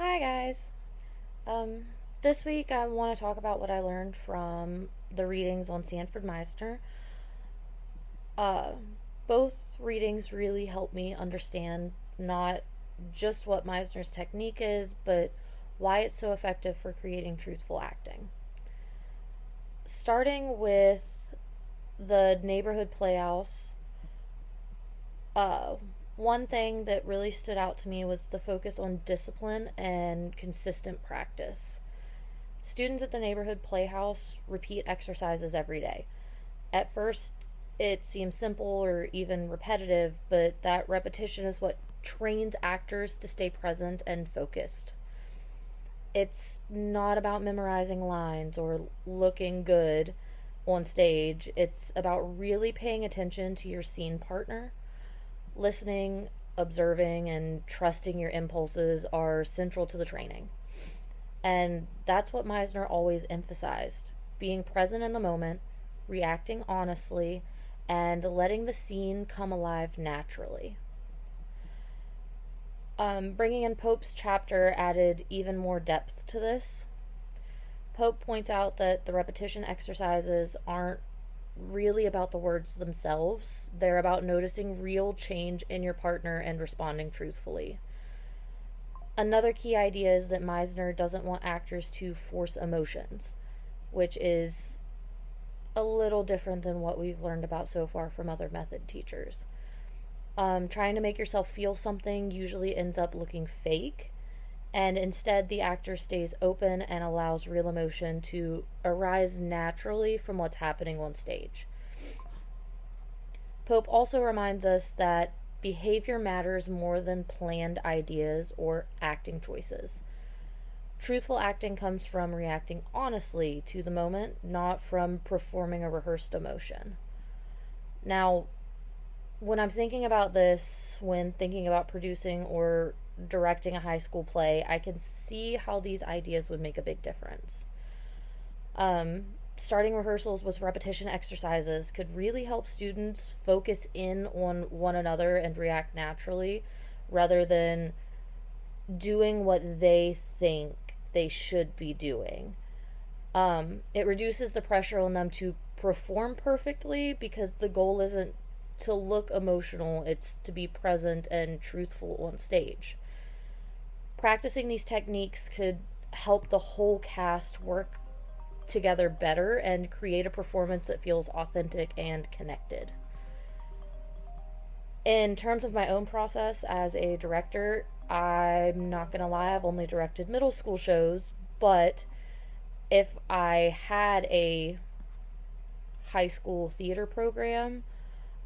Hi guys. Um, this week I want to talk about what I learned from the readings on Sanford Meisner. Uh, Both readings really helped me understand not just what Meisner's technique is, but why it's so effective for creating truthful acting. Starting with the neighborhood playhouse, uh, one thing that really stood out to me was the focus on discipline and consistent practice. Students at the neighborhood playhouse repeat exercises every day. At first, it seems simple or even repetitive, but that repetition is what trains actors to stay present and focused. It's not about memorizing lines or looking good on stage, it's about really paying attention to your scene partner. Listening, observing, and trusting your impulses are central to the training. And that's what Meisner always emphasized: being present in the moment, reacting honestly, and letting the scene come alive naturally. Bringing in Pope's chapter added even more depth to this. Pope points out that the repetition exercises aren't really about the words themselves, they're about noticing real change in your partner and responding truthfully. Another key idea is that Meisner doesn't want actors to force emotions, which is a little different than what we've learned about so far from other method teachers. Trying to make yourself feel something usually ends up looking fake, and instead, the actor stays open and allows real emotion to arise naturally from what's happening on stage. Pope also reminds us that behavior matters more than planned ideas or acting choices. Truthful acting comes from reacting honestly to the moment, not from performing a rehearsed emotion. Now, when I'm thinking about this, when thinking about producing or directing a high school play, I can see how these ideas would make a big difference. Starting rehearsals with repetition exercises could really help students focus in on one another and react naturally rather than doing what they think they should be doing. It reduces the pressure on them to perform perfectly because the goal isn't to look emotional, it's to be present and truthful on stage. Practicing these techniques could help the whole cast work together better and create a performance that feels authentic and connected. In terms of my own process as a director, I'm not gonna lie, I've only directed middle school shows, but if I had a high school theater program,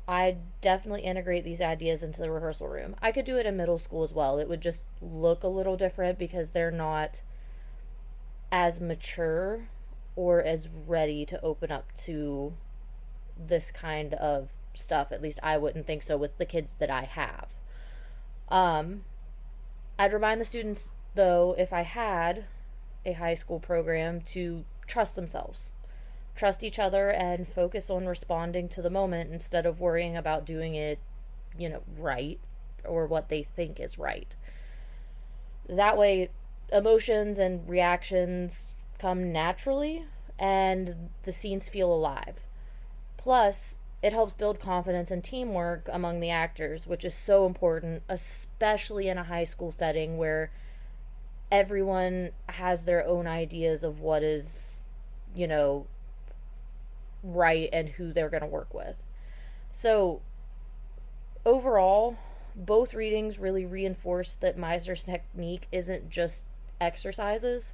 I definitely integrate these ideas into the rehearsal room. I could do it in middle school as well. It would just look a little different because they're not as mature or as ready to open up to this kind of stuff. At least I wouldn't think so with the kids that I have. Um, I'd remind the students, though, if I had a high school program, to trust themselves, trust each other, and focus on responding to the moment instead of worrying about doing it, right, or what they think is right. That way, emotions and reactions come naturally and the scenes feel alive. Plus, it helps build confidence and teamwork among the actors, which is so important, especially in a high school setting where everyone has their own ideas of what is, you know, right and who they're going to work with. So, overall, both readings really reinforce that Meisner's technique isn't just exercises,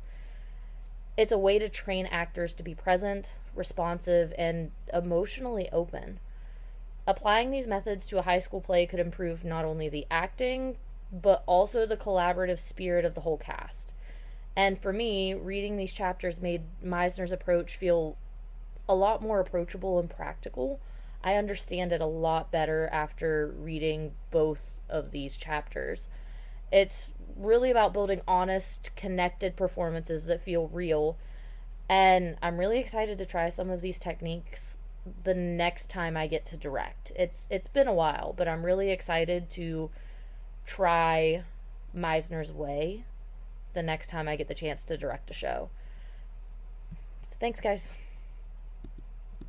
it's a way to train actors to be present, responsive, and emotionally open. Applying these methods to a high school play could improve not only the acting, but also the collaborative spirit of the whole cast. And for me, reading these chapters made Meisner's approach feel a lot more approachable and practical. I understand it a lot better after reading both of these chapters. It's really about building honest, connected performances that feel real. And I'm really excited to try some of these techniques the next time I get to direct. It's been a while, but I'm really excited to try Meisner's way the next time I get the chance to direct a show. So thanks, guys.